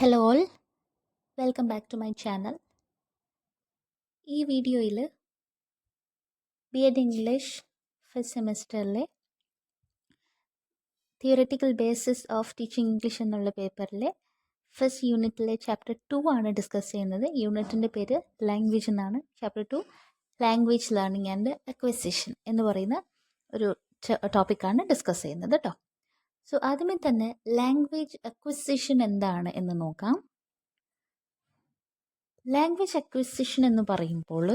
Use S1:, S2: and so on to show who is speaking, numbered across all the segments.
S1: Hello all, welcome back to my channel. ഈ വീഡിയോയിൽ B Ed English first സെമസ്റ്ററിലെ theoretical basis of teaching English എന്നുള്ള പേപ്പറിലെ first യൂണിറ്റിലെ ചാപ്റ്റർ 2 ആണ് ഡിസ്കസ് ചെയ്യുന്നത്. യൂണിറ്റിൻ്റെ പേര് ലാംഗ്വേജ് എന്നാണ്. Chapter 2 language learning and acquisition എന്ന് പറയുന്ന ഒരു ടോപ്പിക്കാണ് ഡിസ്കസ് ചെയ്യുന്നത് കേട്ടോ. സോ ആദ്യമേ തന്നെ ലാംഗ്വേജ് അക്വസിഷൻ എന്താണ് എന്ന് നോക്കാം. ലാംഗ്വേജ് അക്വിസിഷൻ എന്ന് പറയുമ്പോൾ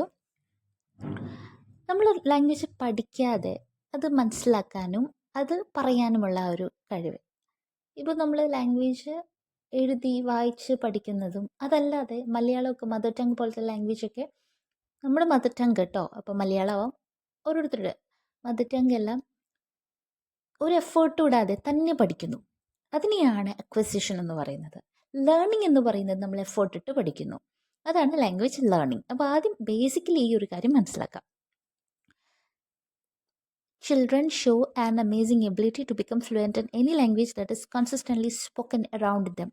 S1: നമ്മൾ ലാംഗ്വേജ് പഠിക്കാതെ അത് മനസ്സിലാക്കാനും അത് പറയാനുമുള്ള ഒരു കഴിവ്. ഇപ്പോൾ നമ്മൾ ലാംഗ്വേജ് എഴുതി വായിച്ച് പഠിക്കുന്നതും അതല്ലാതെ മലയാളമൊക്കെ മദർ ടങ് പോലത്തെ ലാംഗ്വേജൊക്കെ നമ്മുടെ മദർ ടങ് കേട്ടോ. അപ്പോൾ മലയാളമാവും ഓരോരുത്തരുടെ മദർ ടങ് എല്ലാം ഒരു എഫേർട്ട് ഇടാതെ തന്നെ പഠിക്കുന്നു. അതിനെയാണ് അക്വസിഷൻ എന്ന് പറയുന്നത്. ലേണിംഗ് എന്ന് പറയുന്നത് നമ്മൾ എഫേർട്ട് ഇട്ട് പഠിക്കുന്നു. അതാണ് ലാംഗ്വേജ് ലേണിംഗ്. അപ്പോൾ ആദ്യം ബേസിക്കലി ഈ ഒരു കാര്യം മനസ്സിലാക്കാം. Children show an amazing ability to become fluent in any language that is consistently spoken around them.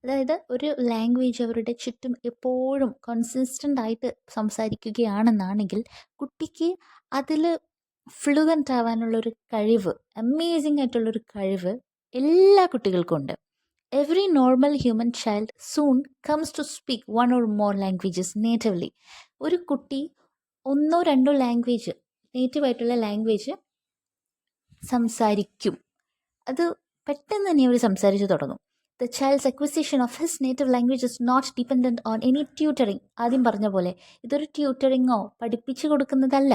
S1: അതായത് ഒരു ലാംഗ്വേജ് അവരുടെ ചുറ്റും എപ്പോഴും കൺസിസ്റ്റൻ്റ് ആയിട്ട് സംസാരിക്കുകയാണെന്നാണെങ്കിൽ കുട്ടിക്ക് അതിൽ ഫ്ലുവൻ്റ് ആവാനുള്ളൊരു കഴിവ്, അമേസിംഗ് ആയിട്ടുള്ളൊരു കഴിവ് എല്ലാ കുട്ടികൾക്കും ഉണ്ട്. Every normal human child soon comes to speak one or more languages natively. ഒരു കുട്ടി ഒന്നോ രണ്ടോ ലാംഗ്വേജ്, നേറ്റീവായിട്ടുള്ള ലാംഗ്വേജ് സംസാരിക്കും. അത് പെട്ടെന്ന് തന്നെ അവർ സംസാരിച്ച് തുടങ്ങും. The child's acquisition of his native language is not dependent on any tutoring. ആദ്യം പറഞ്ഞ പോലെ ഇതൊരു ട്യൂട്ടറിങ്ങോ പഠിപ്പിച്ചു കൊടുക്കുന്നതല്ല.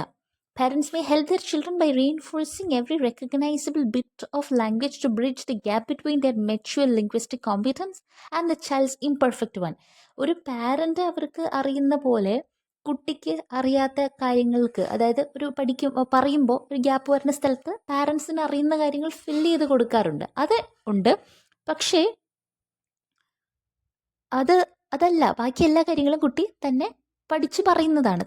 S1: Parents may help their children by reinforcing every recognizable bit of language to bridge the gap between their mature linguistic competence and the child's imperfect one. ഒരു parent അവർക്ക് അറിയുന്ന പോലെ കുട്ടിക്ക് അറിയാത്ത കാര്യങ്ങൾക്ക്, അതായത് ഒരു പറയുമ്പോൾ ഒരു ഗ്യാപ്പ് വരുന്ന സ്ഥലത്ത് പാരൻസിന് അറിയുന്ന കാര്യങ്ങൾ ഫില്ല് ചെയ്ത് കൊടുക്കാറുണ്ട്. അത് ഉണ്ട്. പക്ഷേ അതല്ല, ബാക്കി എല്ലാ കാര്യങ്ങളും കുട്ടി തന്നെ പഠിച്ച്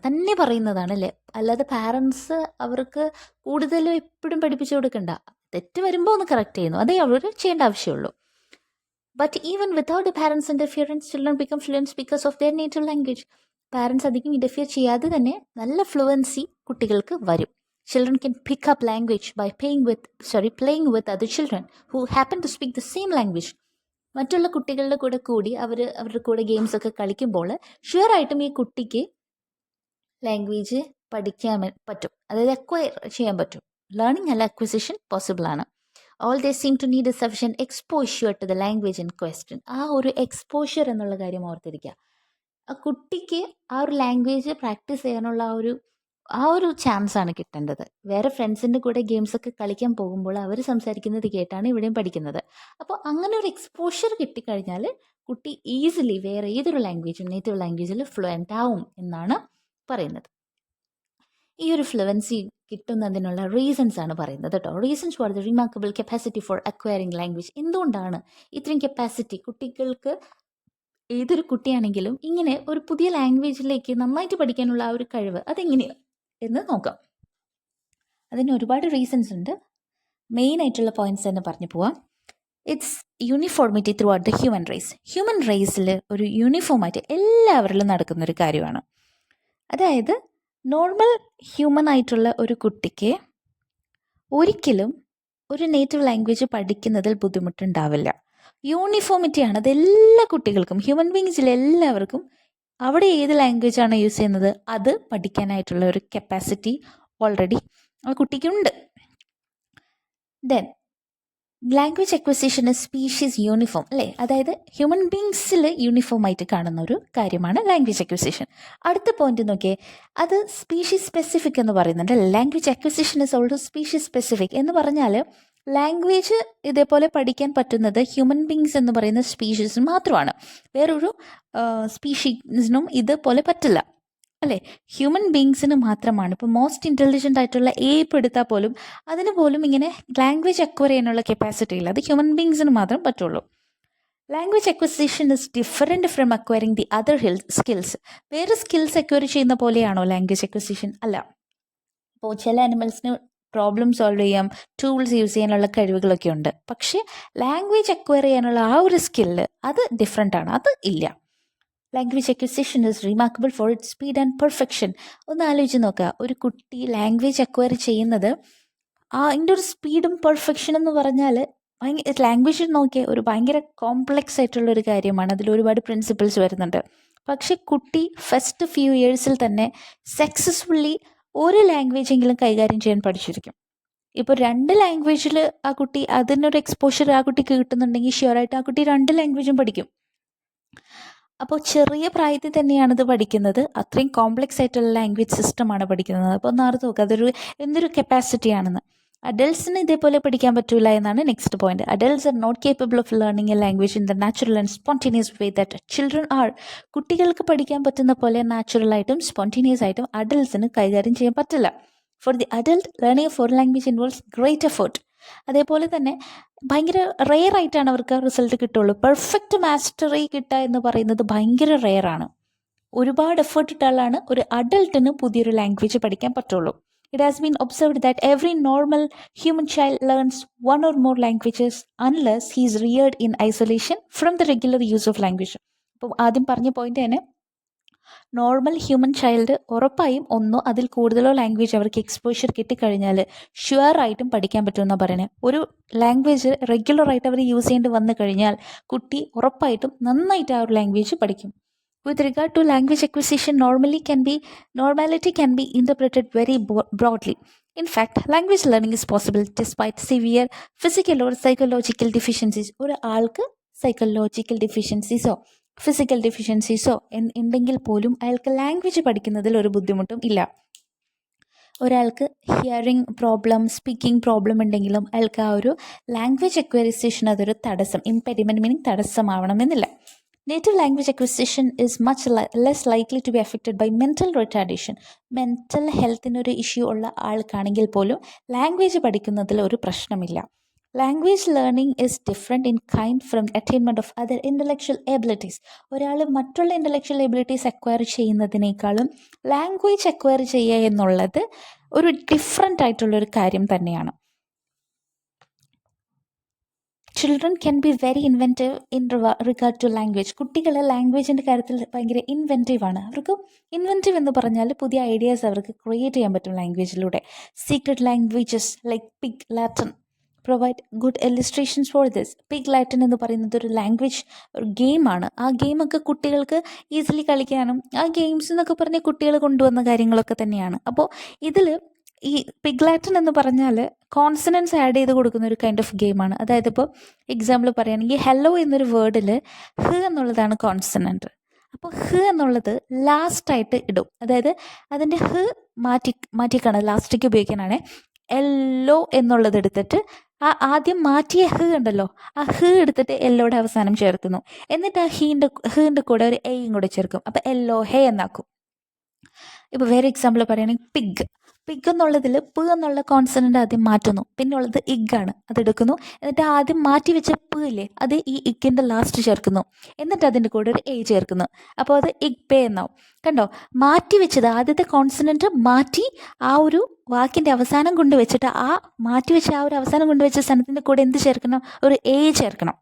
S1: തന്നെ പറയുന്നതാണ് അല്ലേ. അല്ലാതെ പാരൻസ് അവർക്ക് കൂടുതലും എപ്പോഴും പഠിപ്പിച്ചു കൊടുക്കണ്ട. തെറ്റ് വരുമ്പോൾ ഒന്ന് കറക്റ്റ് ചെയ്യുന്നു, അതേ അവർ ചെയ്യേണ്ട ആവശ്യമുള്ളൂ. But even without the parents interference children become fluency because of their native language. Parents അധികം ഇൻ്റർഫിയർ ചെയ്യാതെ തന്നെ നല്ല ഫ്ലുവൻസി കുട്ടികൾക്ക് വരും. Children can pick up language by playing with other children who happen to speak the same language. മറ്റുള്ള കുട്ടികളുടെ കൂടി അവരുടെ കൂടെ ഗെയിംസൊക്കെ കളിക്കുമ്പോൾ ഷുവറായിട്ടും ഈ കുട്ടിക്ക് ലാംഗ്വേജ് പഠിക്കാൻ പറ്റും, അതായത് അക്വയർ ചെയ്യാൻ പറ്റും. ലേണിംഗ് അല്ല അക്വിസിഷൻ പോസിബിൾ ആണ്. All they seem to need a sufficient exposure to the language in question. ആ ഒരു എക്സ്പോഷ്യർ എന്നുള്ള കാര്യം ഓർത്തിരിക്കുക. ആ കുട്ടിക്ക് ആ ഒരു ലാംഗ്വേജ് പ്രാക്ടീസ് ചെയ്യാനുള്ള ആ ഒരു ചാൻസാണ് കിട്ടേണ്ടത്. വേറെ ഫ്രണ്ട്സിൻ്റെ കൂടെ ഗെയിംസൊക്കെ കളിക്കാൻ പോകുമ്പോൾ അവർ സംസാരിക്കുന്നത് കേട്ടാണ് ഇവിടെയും പഠിക്കുന്നത്. അപ്പോൾ അങ്ങനെ ഒരു എക്സ്പോഷ്യർ കിട്ടിക്കഴിഞ്ഞാൽ കുട്ടി ഈസിലി വേറെ ഏതൊരു ലാംഗ്വേജും നേറ്റീവ് ലാംഗ്വേജിൽ ഫ്ലുവൻ്റ് ആവും എന്നാണ് പറയുന്നത്. ഈ ഒരു ഫ്ലുവൻസി കിട്ടുന്നതിനുള്ള റീസൺസ് ആണ് പറയുന്നത് കേട്ടോ. Reasons for the remarkable capacity for acquiring language. എന്തുകൊണ്ടാണ് ഇത്രയും കപ്പാസിറ്റി കുട്ടികൾക്ക്, ഏതൊരു കുട്ടിയാണെങ്കിലും ഇങ്ങനെ ഒരു പുതിയ ലാംഗ്വേജിലേക്ക് നന്നായിട്ട് പഠിക്കാനുള്ള ആ ഒരു കഴിവ് അതെങ്ങനെയാണ് എന്ന് നോക്കാം. അതിന് ഒരുപാട് റീസൺസ് ഉണ്ട്. മെയിൻ ആയിട്ടുള്ള പോയിന്റ്സ് തന്നെ പറഞ്ഞു പോവാം. It's uniformity throughout the human race. Human റേസിൽ ഒരു യൂണിഫോമായിട്ട് എല്ലാവരിലും നടക്കുന്നൊരു കാര്യമാണ്. അതായത് നോർമൽ ഹ്യൂമൻ ആയിട്ടുള്ള ഒരു കുട്ടിക്ക് ഒരിക്കലും ഒരു നേറ്റീവ് ലാംഗ്വേജ് പഠിക്കുന്നതിൽ ബുദ്ധിമുട്ടുണ്ടാവില്ല. യൂണിഫോമിറ്റിയാണ് അത് എല്ലാ കുട്ടികൾക്കും, ഹ്യൂമൻ ബീങ്സിൽ എല്ലാവർക്കും അവിടെ ഏത് ലാംഗ്വേജാണ് യൂസ് ചെയ്യുന്നത് അത് പഠിക്കാനായിട്ടുള്ള ഒരു കപ്പാസിറ്റി ഓൾറെഡി ആ കുട്ടിക്കുണ്ട്. Then language acquisition species uniform അല്ലേ, അതായത് ഹ്യൂമൻ ബീങ്സിൽ യൂണിഫോം ആയിട്ട് കാണുന്ന ഒരു കാര്യമാണ് ലാംഗ്വേജ് അക്വിസിഷൻ. അടുത്ത പോയിന്റ് നോക്കിയേ, അത് സ്പീഷീസ് സ്പെസിഫിക് എന്ന് പറയുന്നുണ്ട്. Language acquisition is also species specific എന്ന് പറഞ്ഞാൽ ലാംഗ്വേജ് ഇതേപോലെ പഠിക്കാൻ പറ്റുന്നത് ഹ്യൂമൻ ബീങ്സ് എന്ന് പറയുന്ന സ്പീഷീസിന് മാത്രമാണ്. വേറൊരു സ്പീഷീസിനും ഇതുപോലെ പറ്റില്ല അല്ലേ. ഹ്യൂമൻ ബീങ്സിന് മാത്രമാണ്. ഇപ്പോൾ മോസ്റ്റ് ഇൻ്റലിജൻ്റ് ആയിട്ടുള്ള ഏപ്പ് എടുത്താൽ പോലും അതിന് പോലും ഇങ്ങനെ ലാംഗ്വേജ് അക്വയർ ചെയ്യാനുള്ള കപ്പാസിറ്റി ഇല്ല. അത് ഹ്യൂമൻ ബീങ്സിന് മാത്രം പറ്റുള്ളൂ. Language acquisition is different from acquiring the other skills. വേറെ സ്കിൽസ് അക്വയർ ചെയ്യുന്ന പോലെയാണോ ലാംഗ്വേജ് അക്വസിഷൻ? അല്ല. ഇപ്പോൾ ചില ആനിമൽസിന് പ്രോബ്ലം സോൾവ് ചെയ്യാം, ടൂൾസ് യൂസ് ചെയ്യാനുള്ള കഴിവുകളൊക്കെ ഉണ്ട്. പക്ഷേ ലാംഗ്വേജ് അക്വയർ ചെയ്യാനുള്ള ആ ഒരു സ്കില്ല് അത് ഡിഫറെൻ്റ് ആണ്, അത് ഇല്ല. Language acquisition is remarkable for it speed and perfection. ഒന്ന് ആലോചിച്ച് നോക്കുക, ഒരു കുട്ടി ലാംഗ്വേജ് അക്വയർ ചെയ്യുന്നത് അതിൻ്റെ ഒരു സ്പീഡും പെർഫെക്ഷൻ എന്ന് പറഞ്ഞാൽ ലാംഗ്വേജ് നോക്കിയാൽ ഒരു ഭയങ്കര കോംപ്ലക്സ് ആയിട്ടുള്ള ഒരു കാര്യമാണ്. അതിൽ ഒരുപാട് പ്രിൻസിപ്പിൾസ് വരുന്നുണ്ട്. പക്ഷെ കുട്ടി ഫസ്റ്റ് ഫ്യൂ ഇയേഴ്സിൽ തന്നെ സക്സസ്ഫുള്ളി ഒരു ലാംഗ്വേജെങ്കിലും കൈകാര്യം ചെയ്യാൻ പഠിച്ചിരിക്കും. ഇപ്പോൾ 2 ലാംഗ്വേജിൽ ആ കുട്ടി അതിനൊരു എക്സ്പോഷർ ആ കുട്ടിക്ക് കിട്ടുന്നുണ്ടെങ്കിൽ ഷ്യൂറായിട്ട് ആ കുട്ടി 2 ലാംഗ്വേജും പഠിക്കും. അപ്പോൾ ചെറിയ പ്രായത്തിൽ തന്നെയാണിത് പഠിക്കുന്നത്. അത്രയും കോംപ്ലക്സ് ആയിട്ടുള്ള ലാംഗ്വേജ് സിസ്റ്റമാണ് പഠിക്കുന്നത്. അപ്പോൾ ഒന്ന് ഓർത്ത് നോക്കുക, അതൊരു എന്തൊരു കപ്പാസിറ്റിയാണെന്ന്. അഡൽട്ട്സിന് ഇതേപോലെ പഠിക്കാൻ പറ്റൂല എന്നാണ് next point. Adults are not capable of learning a language in the natural and spontaneous way that children are. കുട്ടികൾക്ക് പഠിക്കാൻ പറ്റുന്ന പോലെ നാച്ചുറലായിട്ടും സ്പോണ്ടേനിയസ് ആയിട്ടും അഡൽട്ട്സിന് കൈകാര്യം ചെയ്യാൻ പറ്റില്ല. For the adult, learning A foreign language involves great effort. അതേപോലെ തന്നെ ഭയങ്കര റെയർ ആയിട്ടാണ് അവർക്ക് റിസൾട്ട് കിട്ടുള്ളൂ. പെർഫെക്റ്റ് മാസ്റ്ററി കിട്ടുക എന്ന് പറയുന്നത് ഭയങ്കര റെയറാണ്. ഒരുപാട് എഫേർട്ട് ഇട്ടാലാണ് ഒരു അഡൽട്ടിന് പുതിയൊരു ലാംഗ്വേജ് പഠിക്കാൻ പറ്റുള്ളൂ. It has been observed that every normal human child learns 1 or more languages unless he is reared in isolation from the regular use of language. അപ്പോൾ ആദ്യം പറഞ്ഞ പോയിന്റ് തന്നെ, നോർമൽ ഹ്യൂമൻ ചൈൽഡ് ഉറപ്പായും ഒന്നോ അതിൽ കൂടുതലോ ലാംഗ്വേജ് അവർക്ക് എക്സ്പോഷർ കിട്ടിക്കഴിഞ്ഞാൽ ഷുവറായിട്ടും പഠിക്കാൻ പറ്റുമെന്നാണ് പറയുന്നത്. ഒരു ലാംഗ്വേജ് റെഗുലറായിട്ട് അവർ യൂസ് ചെയ്യേണ്ടി വന്നു കഴിഞ്ഞാൽ കുട്ടി ഉറപ്പായിട്ടും നന്നായിട്ട് ആ ഒരു ലാംഗ്വേജ് പഠിക്കും. With regard to language acquisition, normality can be interpreted very broadly. In fact, language learning is possible despite severe physical or psychological deficiencies. ഒരു ആൾക്ക് സൈക്കോളജിക്കൽ ഡിഫിഷ്യൻസീസോ ഫിസിക്കൽ ഡിഫിഷ്യൻസീസോ ഉണ്ടെങ്കിൽ പോലും അയാൾക്ക് ലാംഗ്വേജ് പഠിക്കുന്നതിൽ ഒരു ബുദ്ധിമുട്ടും ഇല്ല. ഒരാൾക്ക് ഹിയറിംഗ് പ്രോബ്ലം, സ്പീക്കിംഗ് പ്രോബ്ലം ഉണ്ടെങ്കിലും അയാൾക്ക് ആ ഒരു ലാംഗ്വേജ് അക്വയറിസേഷൻ അതൊരു തടസ്സം, ഇംപെഡിമെൻറ്റ് meaning തടസ്സമാവണമെന്നില്ല. Native language acquisition is much less likely to be affected by mental retardation. Mental ഹെൽത്തിനൊരു ഇഷ്യൂ ഉള്ള ആൾക്കാണെങ്കിൽ പോലും ലാംഗ്വേജ് പഠിക്കുന്നതിൽ ഒരു പ്രശ്നമില്ല. Language learning is different in kind from attainment of other intellectual abilities. ഒരാൾ മറ്റുള്ള ഇൻ്റലക്ച്വൽ എബിലിറ്റീസ് അക്വയർ ചെയ്യുന്നതിനേക്കാളും ലാംഗ്വേജ് അക്വയർ ചെയ്യുക എന്നുള്ളത് ഒരു ഡിഫറെൻ്റ് ആയിട്ടുള്ളൊരു കാര്യം തന്നെയാണ്. Children can be very inventive in regard to language. കുട്ടികൾ ലാംഗ്വേജിൻ്റെ കാര്യത്തിൽ ഭയങ്കര ഇൻവെൻറ്റീവാണ്. അവർക്ക് ഇൻവെൻറ്റീവ് എന്ന് പറഞ്ഞാൽ പുതിയ ഐഡിയാസ് അവർക്ക് ക്രിയേറ്റ് ചെയ്യാൻ പറ്റും ലാംഗ്വേജിലൂടെ. Secret languages like pig Latin provide good illustrations for this. Pig Latin എന്ന് പറയുന്നത് ഒരു ലാംഗ്വേജ് ഒരു ഗെയിമാണ്. ആ ഗെയിമൊക്കെ കുട്ടികൾക്ക് ഈസിലി കളിക്കാനും ആ ഗെയിംസ് എന്നൊക്കെ പറഞ്ഞ് കുട്ടികൾ കൊണ്ടുവന്ന കാര്യങ്ങളൊക്കെ തന്നെയാണ്. അപ്പോൾ ഇതിൽ ഈ പിഗ് ലാറ്റിൻ എന്ന് പറഞ്ഞാൽ കോൺസണൻസ് ആഡ് ചെയ്ത് കൊടുക്കുന്ന ഒരു കൈൻഡ് ഓഫ് ഗെയിമാണ്. അതായത് ഇപ്പോൾ എക്സാമ്പിൾ പറയുകയാണെങ്കിൽ ഹെല്ലോ എന്നൊരു വേർഡിൽ ഹ് എന്നുള്ളതാണ് കോൺസണൻറ്റ്. അപ്പോൾ ഹ് എന്നുള്ളത് ലാസ്റ്റായിട്ട് ഇടും. അതായത് അതിൻ്റെ ഹ് മാറ്റിക്കാണ് ലാസ്റ്റിലേക്ക് ഉപയോഗിക്കാനാണ്. എല്ലോ എന്നുള്ളത് എടുത്തിട്ട് ആ ആദ്യം മാറ്റിയ ഹ് ഉണ്ടല്ലോ, ആ ഹ് എടുത്തിട്ട് എല്ലോയുടെ അവസാനം ചേർക്കുന്നു. എന്നിട്ട് ആ ഹീൻ്റെ കൂടെ ഒരു എയും കൂടെ ചേർക്കും. അപ്പോൾ എല്ലോ ഹേ എന്നാക്കും. ഇപ്പോൾ വേറെ എക്സാമ്പിൾ പറയുകയാണെങ്കിൽ പിഗ് എന്നുള്ളതിൽ പ് എന്നുള്ള കോൺസണൻ്റ് ആദ്യം മാറ്റുന്നു. പിന്നെ ഉള്ളത് ഇഗ്ഗാണ്, അതെടുക്കുന്നു. എന്നിട്ട് ആദ്യം മാറ്റി വെച്ച പ് ഇല്ലേ, അത് ഈ ഇഗ്ഗിൻ്റെ ലാസ്റ്റ് ചേർക്കുന്നു. എന്നിട്ട് അതിൻ്റെ കൂടെ ഒരു എ ചേർക്കുന്നു. അപ്പോൾ അത് ഇഗ് പേ എന്നാവും. കണ്ടോ, മാറ്റി വെച്ചത് ആദ്യത്തെ കോൺസണൻറ്റ് മാറ്റി ആ ഒരു വാക്കിൻ്റെ അവസാനം കൊണ്ട് വെച്ചിട്ട് ആ മാറ്റി വെച്ച ആ ഒരു അവസാനം കൊണ്ട് വെച്ച സ്ഥലത്തിൻ്റെ കൂടെ എന്ത് ചേർക്കണം, ഒരു എ ചേർക്കണം.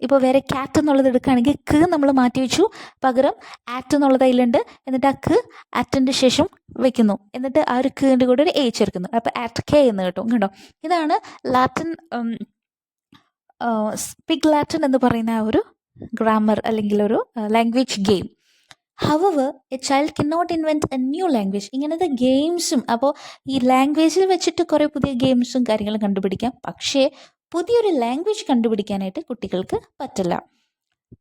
S1: ഇപ്പോൾ വേറെ ക്യാറ്റ് എന്നുള്ളത് എടുക്കുകയാണെങ്കിൽ ക് നമ്മൾ മാറ്റി വെച്ചു, പകരം ആറ്റ് എന്നുള്ളത് അതിലുണ്ട്. എന്നിട്ട് ആ ക് ആറ്റിൻ്റെ ശേഷം വെക്കുന്നു. എന്നിട്ട് ആ ഒരു കിൻ്റെ കൂടെ ഒരു എ ചേർക്കുന്നു. അപ്പോൾ ആറ്റ് കെ എന്ന് കിട്ടും. കണ്ടോ, ഇതാണ് ലാറ്റിൻ പിഗ് ലാറ്റിൻ എന്ന് പറയുന്ന ആ ഒരു ഗ്രാമർ അല്ലെങ്കിൽ ഒരു language game. However a child can not invent a new language. ഇങ്ങനത്തെ ഗെയിംസും, അപ്പോൾ ഈ ലാംഗ്വേജിൽ വെച്ചിട്ട് കുറേ പുതിയ ഗെയിംസും കാര്യങ്ങളും കണ്ടുപിടിക്കാം. പക്ഷേ പുതിയൊരു ലാംഗ്വേജ് കണ്ടുപിടിക്കാനായിട്ട് കുട്ടികൾക്ക് പറ്റില്ല.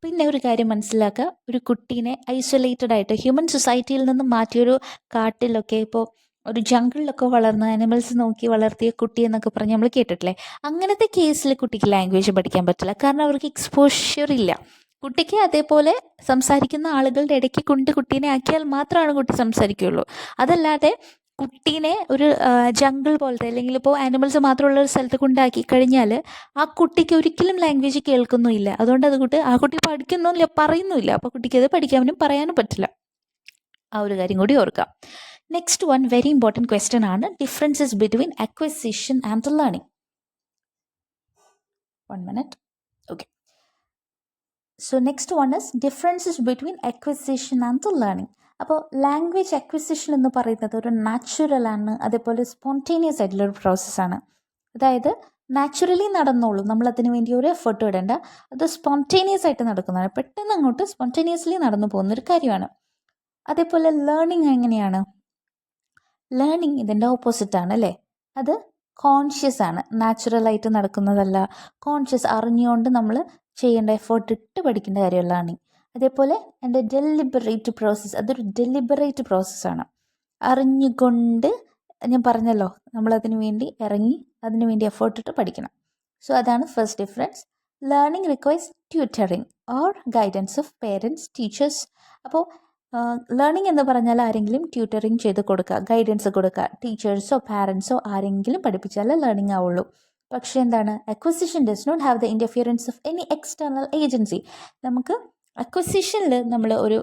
S1: പിന്നെ ഒരു കാര്യം മനസ്സിലാക്കുക, ഒരു കുട്ടീനെ ഐസൊലേറ്റഡ് ആയിട്ട് ഹ്യൂമൻ സൊസൈറ്റിയിൽ നിന്നും മാറ്റിയൊരു കാട്ടിലൊക്കെ, ഇപ്പോൾ ഒരു ജംഗിളിലൊക്കെ വളർന്ന ആനിമൽസ് നോക്കി വളർത്തിയ കുട്ടി എന്നൊക്കെ പറഞ്ഞ് നമ്മൾ കേട്ടിട്ടില്ലേ, അങ്ങനത്തെ കേസിൽ കുട്ടിക്ക് ലാംഗ്വേജ് പഠിക്കാൻ പറ്റില്ല. കാരണം അവർക്ക് എക്സ്പോഷർ ഇല്ല. കുട്ടിക്ക് അതേപോലെ സംസാരിക്കുന്ന ആളുകളുടെ ഇടയ്ക്ക് കുട്ടീനെ ആക്കിയാൽ മാത്രമാണ് കുട്ടി സംസാരിക്കുകയുള്ളൂ. അതല്ലാതെ കുട്ടീനെ ഒരു ജംഗിൾ പോലത്തെ അല്ലെങ്കിൽ ഇപ്പോൾ ആനിമൽസ് മാത്രമുള്ള ഒരു സ്ഥലത്ത് കൊണ്ടാക്കി കഴിഞ്ഞാൽ ആ കുട്ടിക്ക് ഒരിക്കലും ലാംഗ്വേജ് കേൾക്കുന്നുമില്ല. അതുകൊണ്ട് ആ കുട്ടി പഠിക്കുന്നില്ല, പറയുന്നുമില്ല. അപ്പോൾ കുട്ടിക്ക് അത് പഠിക്കാനും പറയാനും പറ്റില്ല. ആ ഒരു കാര്യം കൂടി ഓർക്കാം. Next one very important question ആണ് differences between acquisition and learning. 1 minute. Okay. So next one is differences between acquisition and learning. അപ്പോൾ ലാംഗ്വേജ് അക്വിസിഷൻ എന്ന് പറയുന്നത് ഒരു നാച്ചുറൽ ആണ്, അതേപോലെ സ്പോണ്ടേനിയസ് ആയിട്ടുള്ള ഒരു പ്രോസസ്സാണ്. അതായത് നാച്ചുറലി നടന്നോളൂ, നമ്മൾ അതിന് വേണ്ടി ഒരു എഫേർട്ട് ഇടേണ്ട, അത് സ്പോണ്ടേനിയസ് ആയിട്ട് നടക്കുന്നതാണ്, പെട്ടെന്ന് അങ്ങോട്ട് സ്പോണ്ടേനിയസ്ലി നടന്നു പോകുന്നൊരു കാര്യമാണ്. അതേപോലെ ലേണിംഗ് എങ്ങനെയാണ്? ലേണിംഗ് ഇതിൻ്റെ ഓപ്പോസിറ്റാണ് അല്ലേ. അത് കോൺഷ്യസ് ആണ്, നാച്ചുറലായിട്ട് നടക്കുന്നതല്ല, കോൺഷ്യസ് അറിഞ്ഞുകൊണ്ട് നമ്മൾ ചെയ്യേണ്ട എഫേർട്ട് ഇട്ട് പഠിക്കേണ്ട കാര്യമല്ല ലേണിംഗ്. അതേപോലെ എൻ്റെ ഡെലിബറേറ്റ് പ്രോസസ്സ്, അതൊരു ഡെലിബറേറ്റ് പ്രോസസ്സാണ്. അറിഞ്ഞുകൊണ്ട് ഞാൻ പറഞ്ഞല്ലോ, നമ്മളതിനു വേണ്ടി ഇറങ്ങി അതിനു വേണ്ടി എഫേർട്ട് ഇട്ട് പഠിക്കണം. സോ അതാണ് first difference. Learning requires tutoring or guidance of parents, teachers. അപ്പോൾ ലേണിംഗ് എന്ന് പറഞ്ഞാൽ ആരെങ്കിലും ട്യൂട്ടറിങ് ചെയ്ത് കൊടുക്കുക, ഗൈഡൻസ് കൊടുക്കുക, ടീച്ചേഴ്സോ പാരൻസോ ആരെങ്കിലും പഠിപ്പിച്ചാലേ ലേണിംഗ് ആവുള്ളൂ. പക്ഷേ എന്താണ്, acquisition does not have the interference of any external agency. നമുക്ക് അക്വസിഷനിൽ നമ്മൾ ഒരു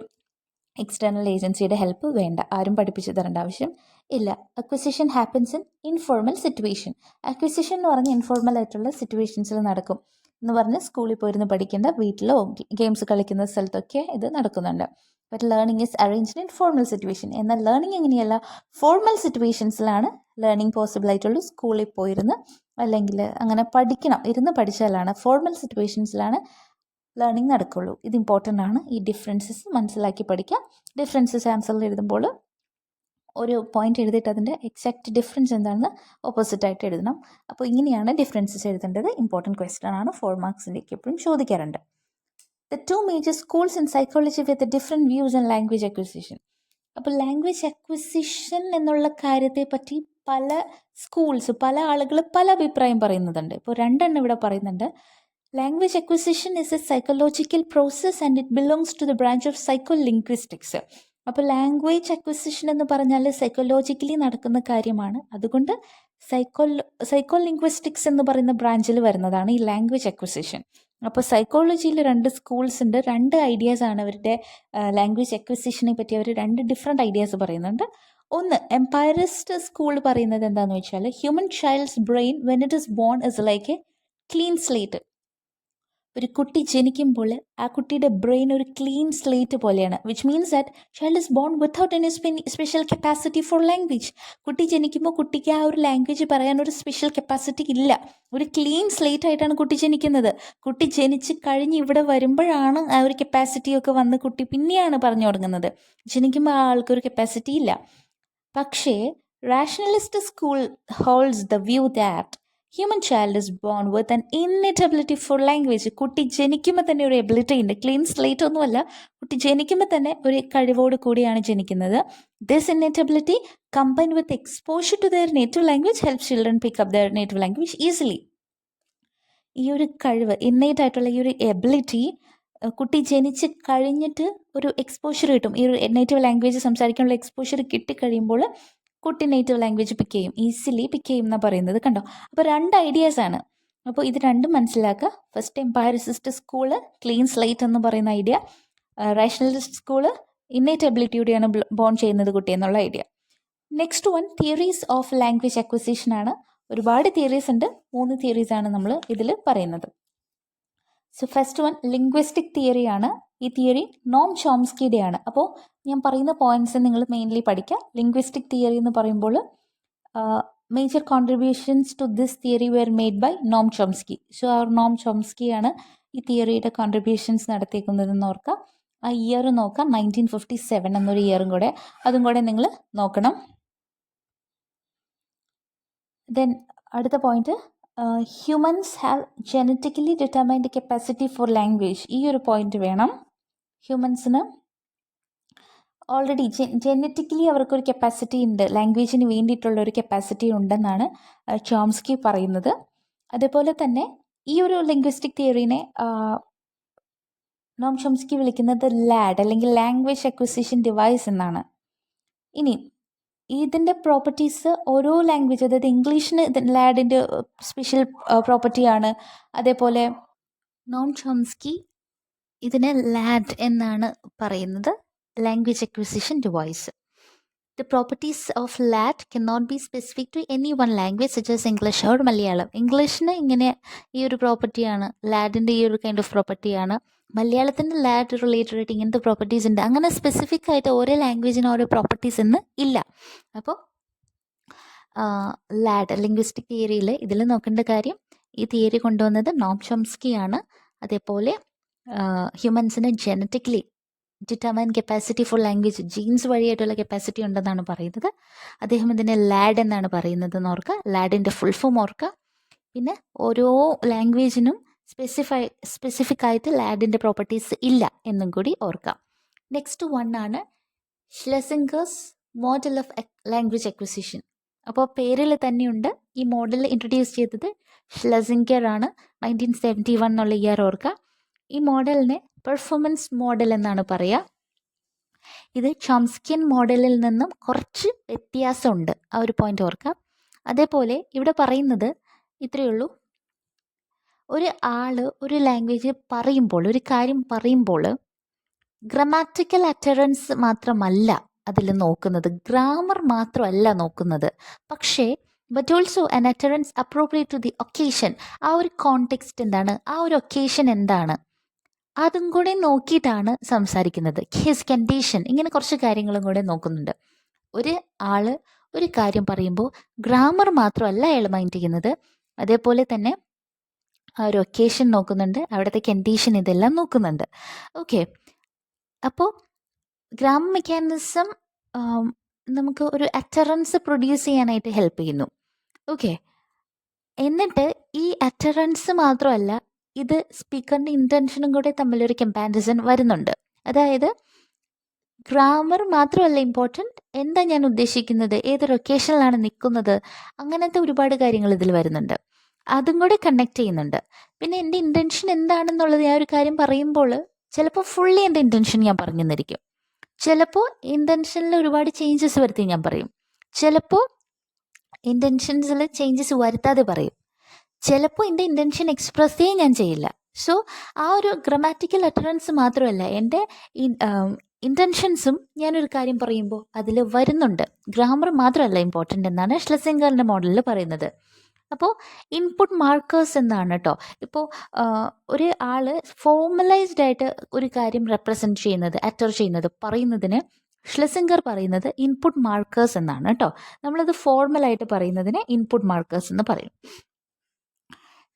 S1: എക്സ്റ്റേണൽ ഏജൻസിയുടെ ഹെൽപ്പ് വേണ്ട, ആരും പഠിപ്പിച്ചു തരേണ്ട ആവശ്യം ഇല്ല. Acquisition happens in informal situation. Acquisition എന്ന് പറഞ്ഞാൽ ഇൻഫോർമൽ ആയിട്ടുള്ള സിറ്റുവേഷൻസിൽ നടക്കും. എന്ന് പറഞ്ഞ് സ്കൂളിൽ പോയിരുന്ന് പഠിക്കേണ്ട, വീട്ടിലോ ഗെയിംസ് കളിക്കുന്ന സ്ഥലത്തൊക്കെ ഇത് നടക്കുന്നുണ്ട്. But learning is arranged in formal situation. എന്നാൽ ലേണിംഗ് എങ്ങനെയല്ല, ഫോർമൽ സിറ്റുവേഷൻസിലാണ് ലേണിംഗ് പോസിബിൾ ആയിട്ടുള്ളൂ. സ്കൂളിൽ പോയിരുന്ന് അല്ലെങ്കിൽ അങ്ങനെ പഠിക്കണം, ഇരുന്ന് പഠിച്ചാലാണ്. ഫോർമൽ സിറ്റുവേഷൻസിലാണ് ലേണിംഗ് നടക്കുള്ളൂ. ഇത് ഇമ്പോർട്ടൻ്റ് ആണ്. ഈ ഡിഫറൻസസ് മനസ്സിലാക്കി പഠിക്കാം. ഡിഫറൻസസ് ആൻസറിൽ എഴുതുമ്പോൾ ഒരു പോയിന്റ് എഴുതിയിട്ട് അതിൻ്റെ എക്സാക്റ്റ് ഡിഫറൻസ് എന്താണെന്ന് ഓപ്പോസിറ്റായിട്ട് എഴുതണം. അപ്പോൾ ഇങ്ങനെയാണ് ഡിഫറൻസസ് എഴുതേണ്ടത്. ഇമ്പോർട്ടൻറ്റ് ക്വസ്റ്റ്യൻ ആണ്, 4 മാർക്സിൻ്റെയൊക്കെ എപ്പോഴും ചോദിക്കാറുണ്ട്. The two major schools in psychology with the different views on language acquisition. അപ്പോൾ ലാംഗ്വേജ് അക്വിസിഷൻ എന്നുള്ള കാര്യത്തെ പറ്റി പല സ്കൂൾസ്, പല ആളുകൾ പല അഭിപ്രായം പറയുന്നതുണ്ട്. ഇപ്പോൾ 2 എണ്ണം ഇവിടെ പറയുന്നുണ്ട്. Language acquisition is a psychological process and it belongs to the branch of psycholinguistics. അപ്പോൾ ലാംഗ്വേജ് അക്വിസിഷൻ എന്ന് പറഞ്ഞാൽ സൈക്കോളജിക്കലി നടക്കുന്ന കാര്യമാണ്. അതുകൊണ്ട് സൈക്കോ ലിംഗ്വിസ്റ്റിക്സ് എന്ന് പറയുന്ന ബ്രാഞ്ചിൽ വരുന്നതാണ് ഈ ലാംഗ്വേജ് അക്വിസിഷൻ. അപ്പോൾ സൈക്കോളജിയിൽ 2 സ്കൂൾസ് ഉണ്ട്. 2 ഐഡിയാസ് ആണ് അവരുടെ ലാംഗ്വേജ് അക്വിസിഷനെ പറ്റി. അവർ 2 ഡിഫറെൻറ്റ് ഐഡിയാസ് പറയുന്നുണ്ട്. ഒന്ന്, എംപയറിസ്റ്റ് സ്കൂൾ പറയുന്നത് എന്താണെന്ന് വെച്ചാൽ human child's brain when it is born is like a clean slate. ഒരു കുട്ടി ജനിക്കുമ്പോൾ ആ കുട്ടിയുടെ ബ്രെയിൻ ഒരു ക്ലീൻ സ്ലേറ്റ് പോലെയാണ്. Which means that child is born without any special capacity for language. കുട്ടി ജനിക്കുമ്പോൾ കുട്ടിക്ക് ആ ഒരു ലാംഗ്വേജ് പറയാൻ ഒരു സ്പെഷ്യൽ കപ്പാസിറ്റി ഇല്ല. ഒരു ക്ലീൻ സ്ലേറ്റ് ആയിട്ടാണ് കുട്ടി ജനിക്കുന്നത്. കുട്ടി ജനിച്ച് കഴിഞ്ഞ് ഇവിടെ വരുമ്പോഴാണ് ആ ഒരു കപ്പാസിറ്റിയൊക്കെ വന്ന് കുട്ടി പിന്നെയാണ് പറഞ്ഞു തുടങ്ങുന്നത്. ജനിക്കുമ്പോൾ ആ ആൾക്കൊരു കപ്പാസിറ്റി ഇല്ല. പക്ഷേ rationalist school holds the view that human child is bone with an innate ability four language. കുട്ടി ജനിക്കുമ്പോൾ തന്നെ ഒരു എബിലിറ്റി ഉണ്ട്. ക്ലീൻ സ്ലേറ്റ് ഒന്നുമല്ല, കുട്ടി ജനിക്കുമ്പോൾ തന്നെ ഒരു കഴിവോട് കൂടിയാണ് ജനിക്കുന്നത്. This innate ability combine with exposure to their native language help children pick up their native language easily. ഈ ഒരു കഴിവ്, ഇന്നേറ്റ് ആയിട്ടുള്ള ഈ ഒരു എബിലിറ്റി കുട്ടി ജനിച്ച് കഴിഞ്ഞിട്ട് ഒരു എക്സ്പോഷർ കിട്ടും. ഈ ഒരു നേറ്റീവ് ലാംഗ്വേജ് സംസാരിക്കാനുള്ള എക്സ്പോഷർ കിട്ടിക്കഴിയുമ്പോൾ കുട്ടി നേറ്റീവ് ലാംഗ്വേജ് പിക്ക് ചെയ്യും, ഈസിലി പിക്ക് ചെയ്യും എന്നാണ് പറയുന്നത്. കണ്ടോ? അപ്പോൾ 2 ഐഡിയാസ് ആണ്. അപ്പോൾ ഇത് 2 മനസ്സിലാക്കുക. First empiricist school clean slate എന്ന് പറയുന്ന ഐഡിയ, റാഷണലിസ്റ്റ് സ്കൂള് ഇന്നേറ്റ് എബിലിറ്റിയോടെയാണ് ബോൺ ചെയ്യുന്നത് കുട്ടി എന്നുള്ള idea. Next one theories of language acquisition ആണ്. ഒരുപാട് തിയറീസ് ഉണ്ട്. 3 തിയറീസ് ആണ് നമ്മൾ ഇതിൽ പറയുന്നത്. സോ ഫസ്റ്റ് വൺ ലിംഗ്വിസ്റ്റിക് തിയറിയാണ്. ഈ തിയറി നോം ചോംസ്കിയുടെയാണ്. അപ്പോൾ ഞാൻ പറയുന്ന പോയിന്റ്സ് നിങ്ങൾ മെയിൻലി പഠിക്കുക. ലിംഗ്വിസ്റ്റിക് തിയറി എന്ന് പറയുമ്പോൾ major contributions to this theory were made by Noam Chomsky. So ആ നോം ചോംസ്കിയാണ് ഈ തിയറിയുടെ കോൺട്രിബ്യൂഷൻസ് നടത്തിയിരിക്കുന്നതെന്ന് ഓർക്കുക. ആ ഇയർ നോക്കാം, 1957 എന്നൊരു ഇയറും കൂടെ, അതും കൂടെ നിങ്ങൾ നോക്കണം. ദെൻ അടുത്ത point, humans have genetically determined capacity for language. ഈ ഒരു പോയിന്റ് വേണം. ഹ്യൂമൻസിന് ഓൾറെഡി ജനറ്റിക്കലി അവർക്കൊരു കപ്പാസിറ്റി ഉണ്ട്, ലാംഗ്വേജിന് വേണ്ടിയിട്ടുള്ളൊരു കപ്പാസിറ്റി ഉണ്ടെന്നാണ് ചോംസ്കി പറയുന്നത്. അതേപോലെ തന്നെ ഈ ഒരു ലിംഗ്വിസ്റ്റിക് തിയറീനെ നോം ചോംസ്കി വിളിക്കുന്നത് ലാഡ് അല്ലെങ്കിൽ ലാംഗ്വേജ് അക്വിസിഷൻ ഡിവൈസ് എന്നാണ്. ഇനി ഇതിൻ്റെ പ്രോപ്പർട്ടീസ് ഓരോ ലാംഗ്വേജ്, അതായത് ഇംഗ്ലീഷിന് ലാഡിൻ്റെ സ്പെഷ്യൽ പ്രോപ്പർട്ടിയാണ്. അതേപോലെ നോം ചോംസ്കി ഇതിനെ ലാഡ് എന്നാണ് പറയുന്നത്, language acquisition device. The properties of LAT cannot be specific to any one language such as English or Malayalam. ഇംഗ്ലീഷിന് ഇങ്ങനെ ഈ ഒരു പ്രോപ്പർട്ടിയാണ്, ലാഡിൻ്റെ ഈ ഒരു കൈൻഡ് ഓഫ് പ്രോപ്പർട്ടിയാണ്. മലയാളത്തിൻ്റെ ലാഡ് റിലേറ്റഡ് ആയിട്ട് ഇങ്ങനത്തെ പ്രോപ്പർട്ടീസ് ഉണ്ട്. അങ്ങനെ സ്പെസിഫിക് ആയിട്ട് ഓരോ ലാംഗ്വേജിന് ഓരോ പ്രോപ്പർട്ടീസ് എന്ന് ഇല്ല. അപ്പോൾ ലാഡ് ലിംഗ്വിസ്റ്റിക് തിയറിയിൽ ഇതിൽ നോക്കേണ്ട കാര്യം, ഈ തിയറി കൊണ്ടുവന്നത് നോം ചോംസ്കി ആണ്. അതേപോലെ ഹ്യൂമൻസിന് genetically determine capacity for language, genes വഴിയായിട്ടുള്ള കപ്പാസിറ്റി ഉണ്ടെന്നാണ് പറയുന്നത്. അദ്ദേഹം ഇതിനെ ലാഡ് എന്നാണ് പറയുന്നത് എന്ന് ഓർക്കുക. ലാഡിൻ്റെ ഫുൾ ഫോം ഓർക്കുക. പിന്നെ ഓരോ ലാംഗ്വേജിനും സ്പെസിഫിക് ആയിട്ട് ലാഡിൻ്റെ പ്രോപ്പർട്ടീസ് ഇല്ല എന്നും കൂടി ഓർക്കാം. നെക്സ്റ്റ് വൺ ആണ് ഷ്ലെസിംഗേഴ്സ് മോഡൽ ഓഫ് ലാംഗ്വേജ് അക്വിസിഷൻ. അപ്പോൾ പേരിൽ തന്നെയുണ്ട്. ഈ മോഡൽ ഇൻട്രൊഡ്യൂസ് ചെയ്തത് ഷ്ലെസിംഗർ ആണ്. 1971 എന്നുള്ള ഇയർ ഓർക്കുക. ഈ മോഡലിനെ പെർഫോമൻസ് മോഡൽ എന്നാണ് പറയുക. ഇത് ചോംസ്കിയൻ മോഡലിൽ നിന്നും കുറച്ച് വ്യത്യാസമുണ്ട്, ആ ഒരു പോയിന്റ് ഓർക്കാം. അതേപോലെ ഇവിടെ പറയുന്നത് ഇത്രയേ ഉള്ളൂ, ഒരു ആൾ ഒരു ലാംഗ്വേജ് പറയുമ്പോൾ, ഒരു കാര്യം പറയുമ്പോൾ ഗ്രമാറ്റിക്കൽ അറ്ററൻസ് മാത്രമല്ല അതിൽ നോക്കുന്നത്, ഗ്രാമർ മാത്രമല്ല നോക്കുന്നത്, പക്ഷേ but also an utterance appropriate to the occasion. ആ ഒരു കോണ്ടെക്സ്റ്റ് എന്താണ്, ആ ഒരു ഒക്കേഷൻ എന്താണ്, അതും കൂടെ നോക്കിയിട്ടാണ് സംസാരിക്കുന്നത്. ഹിസ് കണ്ടീഷൻ, ഇങ്ങനെ കുറച്ച് കാര്യങ്ങളും കൂടെ നോക്കുന്നുണ്ട്. ഒരു ആൾ ഒരു കാര്യം പറയുമ്പോൾ ഗ്രാമർ മാത്രമല്ല അയാൾ മൈൻഡ് ചെയ്യുന്നത്, അതേപോലെ തന്നെ ആ ഒരു ഒക്കേഷൻ നോക്കുന്നുണ്ട്, അവിടുത്തെ കണ്ടീഷൻ, ഇതെല്ലാം നോക്കുന്നുണ്ട്. ഓക്കെ, അപ്പോൾ ഗ്രാമർ മെക്കാനിസം നമുക്ക് ഒരു അറ്ററൻസ് പ്രൊഡ്യൂസ് ചെയ്യാനായിട്ട് ഹെൽപ്പ് ചെയ്യുന്നു. ഓക്കെ, എന്നിട്ട് ഈ അറ്ററൻസ് മാത്രമല്ല, ഇത് സ്പീക്കറിൻ്റെ ഇൻറ്റൻഷനും കൂടെ തമ്മിലൊരു കമ്പാരിസൺ വരുന്നുണ്ട്. അതായത് ഗ്രാമർ മാത്രമല്ല ഇമ്പോർട്ടൻറ്റ്, എന്താ ഞാൻ ഉദ്ദേശിക്കുന്നത്, ഏതൊരു ഒക്കേഷനിലാണ് നിൽക്കുന്നത്, അങ്ങനത്തെ ഒരുപാട് കാര്യങ്ങൾ ഇതിൽ വരുന്നുണ്ട്. അതും കൂടെ കണക്ട് ചെയ്യുന്നുണ്ട്. പിന്നെ എൻ്റെ ഇൻറ്റൻഷൻ എന്താണെന്നുള്ളത് ഞാൻ ഒരു കാര്യം പറയുമ്പോൾ ചിലപ്പോൾ ഫുള്ളി എൻ്റെ ഇൻറ്റൻഷൻ ഞാൻ പറഞ്ഞു തന്നിരിക്കും, ചിലപ്പോൾ ഇൻറ്റൻഷനിൽ ഒരുപാട് ചേഞ്ചസ് വരുത്തി ഞാൻ പറയും, ചിലപ്പോൾ ഇൻറ്റൻഷൻസിൽ ചേഞ്ചസ് വരുത്താതെ പറയും, ചിലപ്പോൾ എൻ്റെ ഇൻറ്റൻഷൻ എക്സ്പ്രസ് ചെയ്യാൻ ഞാൻ ചെയ്യില്ല. സോ ആ ഒരു ഗ്രമാറ്റിക്കൽ അറ്ററൻസ് മാത്രമല്ല, എൻ്റെ ഇൻറ്റൻഷൻസും ഞാനൊരു കാര്യം പറയുമ്പോൾ അതിൽ വരുന്നുണ്ട്. ഗ്രാമർ മാത്രമല്ല ഇമ്പോർട്ടൻ്റ് എന്നാണ് ഷ്ലെസിംഗറിൻ്റെ മോഡലിൽ പറയുന്നത്. അപ്പോൾ ഇൻപുട്ട് മാർക്കേഴ്സ് എന്നാണ് കേട്ടോ. ഇപ്പോൾ ഒരു ആൾ ഫോർമലൈസ്ഡ് ആയിട്ട് ഒരു കാര്യം റെപ്രസെൻറ്റ് ചെയ്യുന്നത്, അറ്റർ ചെയ്യുന്നത്, പറയുന്നതിന് ഷ്ലെസിംഗർ പറയുന്നത് ഇൻപുട്ട് മാർക്കേഴ്സ് എന്നാണ് കേട്ടോ. നമ്മളത് ഫോർമലായിട്ട് പറയുന്നതിന് ഇൻപുട്ട് മാർക്കേഴ്സ് എന്ന് പറയും.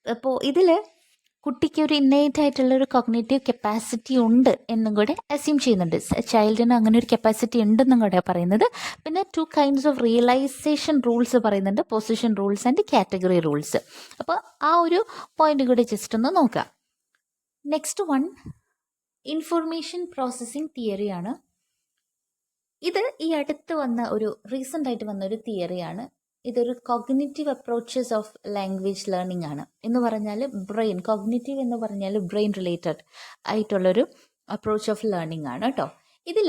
S1: അപ്പോൾ ഇതിൽ കുട്ടിക്ക് ഒരു ഇന്നേറ്റ് ആയിട്ടുള്ളൊരു കോഗ്നേറ്റീവ് കപ്പാസിറ്റി ഉണ്ട് എന്നും കൂടെ അസ്യൂം ചെയ്യുന്നുണ്ട്. ചൈൽഡിന് അങ്ങനെ ഒരു കപ്പാസിറ്റി ഉണ്ടെന്നും കൂടെ പറയുന്നത്. പിന്നെ 2 kinds ഓഫ് റിയലൈസേഷൻ റൂൾസ് പറയുന്നുണ്ട്, position rules and category rules. അപ്പോൾ ആ ഒരു പോയിന്റ് കൂടെ ജസ്റ്റ് ഒന്ന് നോക്കാം. നെക്സ്റ്റ് വൺ ഇൻഫർമേഷൻ പ്രോസസ്സിംഗ് തിയറിയാണ്. ഇത് ഈ അടുത്ത് വന്ന റീസെൻ്റ് ആയിട്ട് വന്ന ഒരു തിയറിയാണ്. ഇതൊരു cognitive approaches of language learning ആണ്. എന്ന് പറഞ്ഞാൽ ബ്രെയിൻ, കോഗ്നിറ്റീവ് എന്ന് പറഞ്ഞാൽ ബ്രെയിൻ റിലേറ്റഡ് ആയിട്ടുള്ളൊരു അപ്രോച്ച് ഓഫ് ലേണിംഗ് ആണ് കേട്ടോ. ഇതിൽ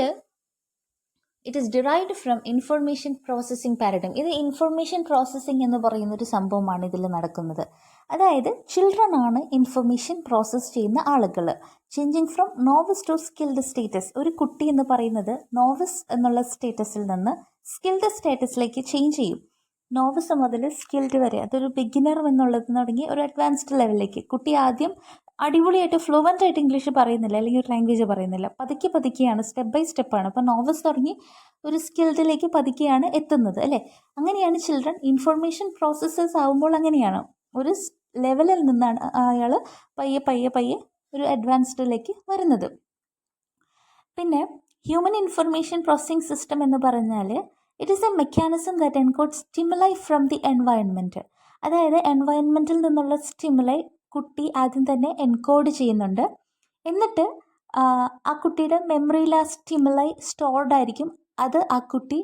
S1: it is derived from information processing paradigm. ഇത് ഇൻഫർമേഷൻ പ്രോസസ്സിംഗ് എന്ന് പറയുന്ന ഒരു സംഭവമാണ് ഇതിൽ നടക്കുന്നത്. അതായത് ചിൽഡ്രൻ ആണ് ഇൻഫർമേഷൻ പ്രോസസ്സ് ചെയ്യുന്ന ആളുകൾ. Changing from novice to skilled status. ഒരു കുട്ടി എന്ന് പറയുന്നത് നോവിസ് എന്നുള്ള സ്റ്റേറ്റസിൽ നിന്ന് സ്കിൽഡ് സ്റ്റേറ്റസിലേക്ക് ചേഞ്ച് ചെയ്യും. നോവിസ് മുതൽ സ്കിൽഡ് വരെ, അതൊരു ബിഗിനർ എന്നുള്ളത് തുടങ്ങി ഒരു അഡ്വാൻസ്ഡ് ലെവലിലേക്ക്. കുട്ടി ആദ്യം അടിപൊളിയായിട്ട് ഫ്ലുവൻ്റ് ആയിട്ട് ഇംഗ്ലീഷ് പറയുന്നില്ല, അല്ലെങ്കിൽ ഒരു ലാംഗ്വേജ് പറയുന്നില്ല, പതുക്കെ പതുക്കെയാണ്, സ്റ്റെപ്പ് ബൈ സ്റ്റെപ്പാണ്. അപ്പോൾ നോവിസ് തുടങ്ങി ഒരു സ്കിൽഡിലേക്ക് പതുക്കെയാണ് എത്തുന്നത്, അല്ലേ? അങ്ങനെയാണ് ചിൽഡ്രൻ ഇൻഫർമേഷൻ പ്രോസസ്സേഴ്സ് ആകുമ്പോൾ അങ്ങനെയാണ്. ഒരു ലെവലിൽ നിന്നാണ് അയാൾ പയ്യെ പയ്യെ പയ്യെ ഒരു അഡ്വാൻസ്ഡിലേക്ക് വരുന്നത്. പിന്നെ ഹ്യൂമൻ ഇൻഫർമേഷൻ പ്രോസസ്സിംഗ് സിസ്റ്റം എന്ന് പറഞ്ഞാൽ it is A mechanism that encode stimuli from the environment. അതായത് എൻവയൺമെൻറ്റിൽ നിന്നുള്ള സ്റ്റിമുലൈ കുട്ടി ആദ്യം തന്നെ എൻകോഡ് ചെയ്യുന്നുണ്ട്. എന്നിട്ട് ആ കുട്ടിയുടെ മെമ്മറിയിൽ ആ സ്റ്റിമുലൈ സ്റ്റോർഡ് ആയിരിക്കും. അത് ആ കുട്ടി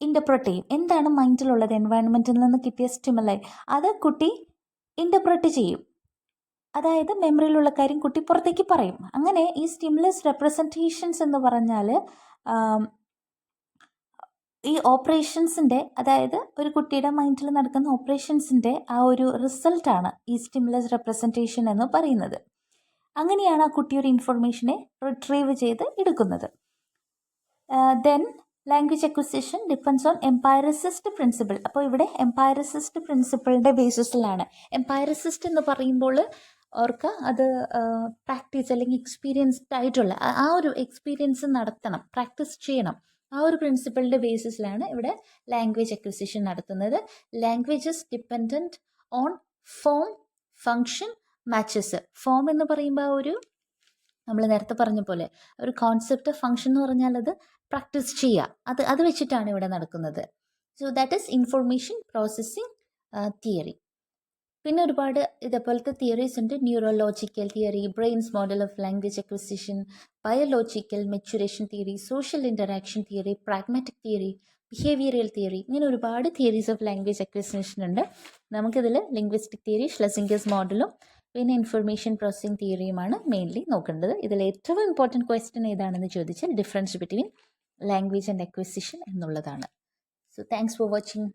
S1: ഇൻ്റർപ്രറ്റ് ചെയ്യും. എന്താണ് മൈൻഡിലുള്ളത്, എൻവയൺമെൻറ്റിൽ നിന്ന് കിട്ടിയ സ്റ്റിമുലൈ, അത് കുട്ടി ഇൻ്റർപ്രറ്റ് ചെയ്യും. അതായത് മെമ്മറിയിലുള്ള കാര്യം കുട്ടി പുറത്തേക്ക് പറയും. അങ്ങനെ ഈ സ്റ്റിമുലസ് റെപ്രസെൻറ്റേഷൻസ് എന്ന് പറഞ്ഞാൽ ഈ ഓപ്പറേഷൻസിൻ്റെ, അതായത് ഒരു കുട്ടിയുടെ മൈൻഡിൽ നടക്കുന്ന ഓപ്പറേഷൻസിൻ്റെ ആ ഒരു റിസൾട്ടാണ് ഈ സ്റ്റിമുലസ് റെപ്രസെൻറ്റേഷൻ എന്ന് പറയുന്നത്. അങ്ങനെയാണ് ആ കുട്ടി ഒരു ഇൻഫർമേഷനെ റിട്രീവ് ചെയ്ത് എടുക്കുന്നത്. Then language acquisition depends on empiricist principle. അപ്പോൾ ഇവിടെ എംപയറിസിസ്റ്റ് പ്രിൻസിപ്പിളിൻ്റെ ബേസിസിലാണ്. എംപയറിസിസ്റ്റ് എന്ന് പറയുമ്പോൾ അവർക്ക് അത് പ്രാക്ടീസ് അല്ലെങ്കിൽ എക്സ്പീരിയൻസ്ഡ് ആയിട്ടുള്ള ആ ഒരു എക്സ്പീരിയൻസ് നടത്തണം, പ്രാക്ടീസ് ചെയ്യണം. ആ ഒരു പ്രിൻസിപ്പിളിൻ്റെ ബേസിസിലാണ് ഇവിടെ ലാംഗ്വേജ് അക്വിസിഷൻ നടത്തുന്നത്. Languages dependent on form, function, matches. Form എന്ന് പറയുമ്പോൾ ഒരു നമ്മൾ നേരത്തെ പറഞ്ഞ പോലെ ഒരു കോൺസെപ്റ്റ്, ഫങ്ഷൻ എന്ന് പറഞ്ഞാൽ അത് പ്രാക്ടീസ് ചെയ്യുക, അത് വെച്ചിട്ടാണ് ഇവിടെ നടക്കുന്നത്. So that is information processing theory. പിന്നെ ഒരുപാട് ഇതേപോലത്തെ തിയറീസ് ഉണ്ട്. Neurological theory, brains model of language acquisition, biological maturation theory, social interaction theory, pragmatic theory, behavioural theory, ഇങ്ങനെ ഒരുപാട് തിയറീസ് ഓഫ് ലാംഗ്വേജ് അക്വിസിഷൻ ഉണ്ട്. നമുക്കിതിൽ ലിംഗ്വിസ്റ്റിക് തിയറി, ഷ്ലെസിംഗേഴ്സ് മോഡലും പിന്നെ ഇൻഫർമേഷൻ പ്രോസസ്സിംഗ് തിയറിയുമാണ് മെയിൻലി നോക്കേണ്ടത്. ഇതിൽ ഏറ്റവും ഇമ്പോർട്ടൻറ്റ് ക്വസ്റ്റ്യൻ ഏതാണെന്ന് ചോദിച്ചാൽ difference between language and acquisition എന്നുള്ളതാണ്. So thanks for watching.